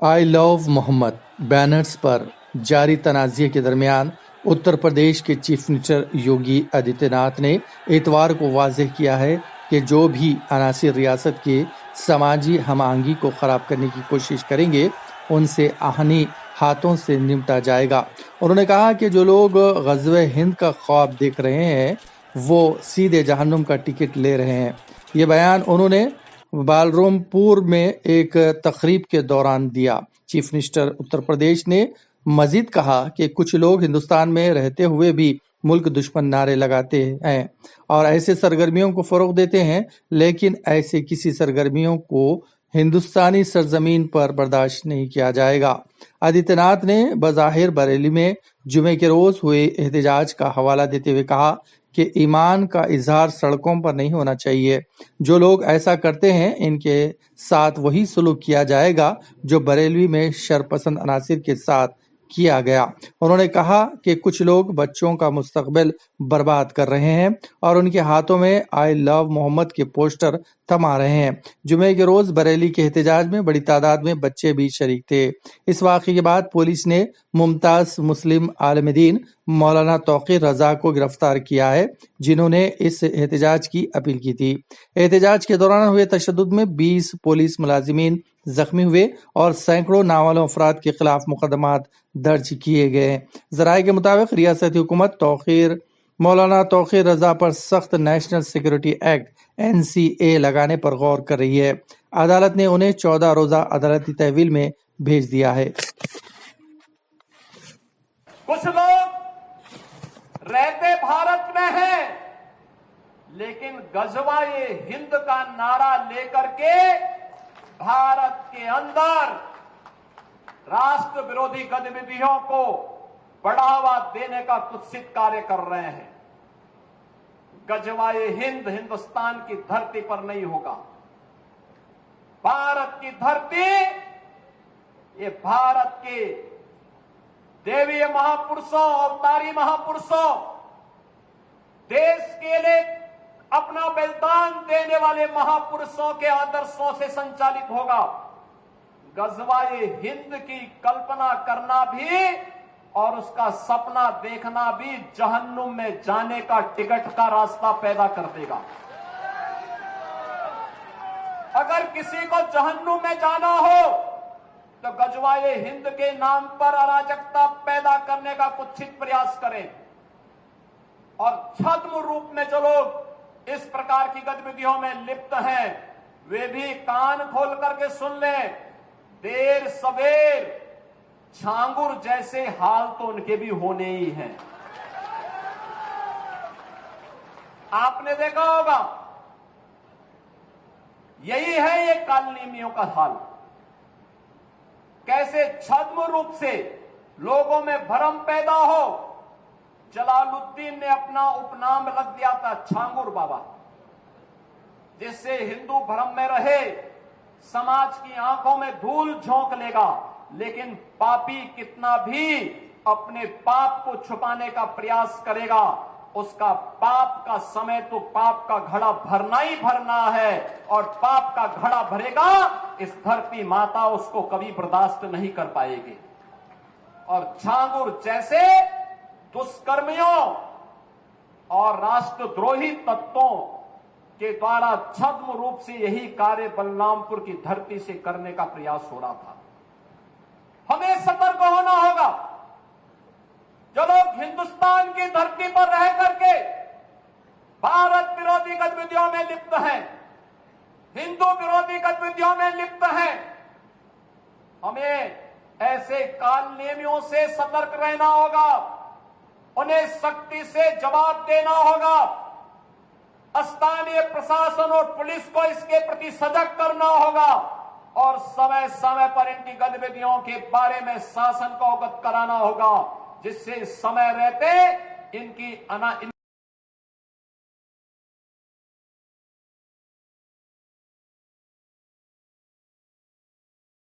I love Mohammad banners पर जारी तनाज़े के दरमियान उत्तर प्रदेश के चीफ मिनिस्टर योगी आदित्यनाथ ने इतवार को वाज़ेह किया है कि जो भी अनासिर रियासत के समाजी हम-आहंगी को खराब करने की कोशिश करेंगे उनसे आहनी हाथों से निपटा जाएगा। उन्होंने कहा कि जो लोग ग़ज़वे हिंद का ख्वाब देख रहे हैं वो सीधे जहन्नुम का टिकट ले रहे हैं। ये बयान उन्होंने बालरामपुर में एक तकरीब के दौरान दिया। चीफ मिनिस्टर उत्तर प्रदेश ने मजीद कहा कि कुछ लोग हिंदुस्तान में रहते हुए भी मुल्क दुश्मन नारे लगाते हैं और ऐसे सरगर्मियों को फरोग देते हैं, लेकिन ऐसे किसी सरगर्मियों को हिंदुस्तानी सरजमीन पर बर्दाश्त नहीं किया जाएगा। आदित्यनाथ ने बज़ाहिर बरेली में जुमे के रोज हुए एहतजाज का हवाला देते हुए कहा कि ईमान का इजहार सड़कों पर नहीं होना चाहिए। जो लोग ऐसा करते हैं इनके साथ वही सलूक किया जाएगा जो बरेलवी में शरपसंद अनासिर के साथ किया गया। उन्होंने कहा कि कुछ लोग बच्चों का मुस्तकबिल बर्बाद कर रहे हैं और उनके हाथों में आई लव मोहम्मद के पोस्टर थमा रहे हैं। जुमे के रोज बरेली के एहतजाज में बड़ी तादाद में बच्चे भी शरीक थे। इस वाक़े के बाद पुलिस ने मुमताज मुस्लिम आलिम-ए-दीन मौलाना तौक़ीर रजा को गिरफ्तार किया है, जिन्होंने इस एहतजाज की अपील की थी। एहतजाज के दौरान हुए तशद्दुद में 20 पुलिस मुलाजिमीन जख्मी हुए और सैकड़ों नामालूम अफराद के खिलाफ मुकदमात दर्ज किए गए। ज़राए के मुताबिक रियासती हुकूमत मौलाना तौक़ीर रजा पर सख्त नेशनल सिक्योरिटी एक्ट NCA लगाने पर गौर कर रही है। अदालत ने उन्हें 14 रोजा अदालती तहवील में भेज दिया है। कुछ लोग रहते भारत में हैं, लेकिन गजवा-ए हिंद का नारा लेकर के भारत के अंदर राष्ट्र विरोधी गतिविधियों को बढ़ावा देने का कुत्सित कार्य कर रहे हैं। गजवा-ए हिंद हिंदुस्तान की धरती पर नहीं होगा। भारत की धरती, ये भारत के देवीय महापुरुषों, अवतारी महापुरुषों, देश के लिए अपना बलिदान देने वाले महापुरुषों के आदर्शों से संचालित होगा। गजवा-ए हिंद की कल्पना करना भी और उसका सपना देखना भी जहन्नुम में जाने का टिकट का रास्ता पैदा कर देगा। अगर किसी को जहन्नुम में जाना हो तो गजवा-ए हिंद के नाम पर अराजकता पैदा करने का कुत्सित प्रयास करें। और छद्म रूप में जो लोग इस प्रकार की गतिविधियों में लिप्त हैं, वे भी कान खोल करके सुन लें। देर सवेर छांगुर जैसे हाल तो उनके भी होने ही हैं। आपने देखा होगा, यही है ये कालनेमियों का हाल। कैसे छद्म रूप से लोगों में भ्रम पैदा हो। जलालुद्दीन ने अपना उपनाम रख दिया था छांगुर बाबा, जिससे हिंदू भ्रम में रहे, समाज की आंखों में धूल झोंक लेगा, लेकिन पापी कितना भी अपने पाप को छुपाने का प्रयास करेगा, उसका पाप का समय तो पाप का घड़ा भरना ही भरना है, और पाप का घड़ा भरेगा, इस धरती माता उसको कभी बर्दाश्त नहीं कर पाएगी। और छांगुर जैसे दुष्कर्मियों और राष्ट्रद्रोही तत्वों के द्वारा छद्म रूप से यही कार्य बलरामपुर की धरती से करने का प्रयास हो रहा था। हमें सतर्क होना होगा। जो लोग हिंदुस्तान की धरती पर रह करके भारत विरोधी गतिविधियों में लिप्त हैं, हिंदू विरोधी गतिविधियों में लिप्त हैं, हमें ऐसे कालनेमियों से सतर्क रहना होगा। उन्हें सख्ती से जवाब देना होगा। स्थानीय प्रशासन और पुलिस को इसके प्रति सजग करना होगा और समय समय पर इनकी गतिविधियों के बारे में शासन को अवगत कराना होगा, जिससे समय रहते इनकी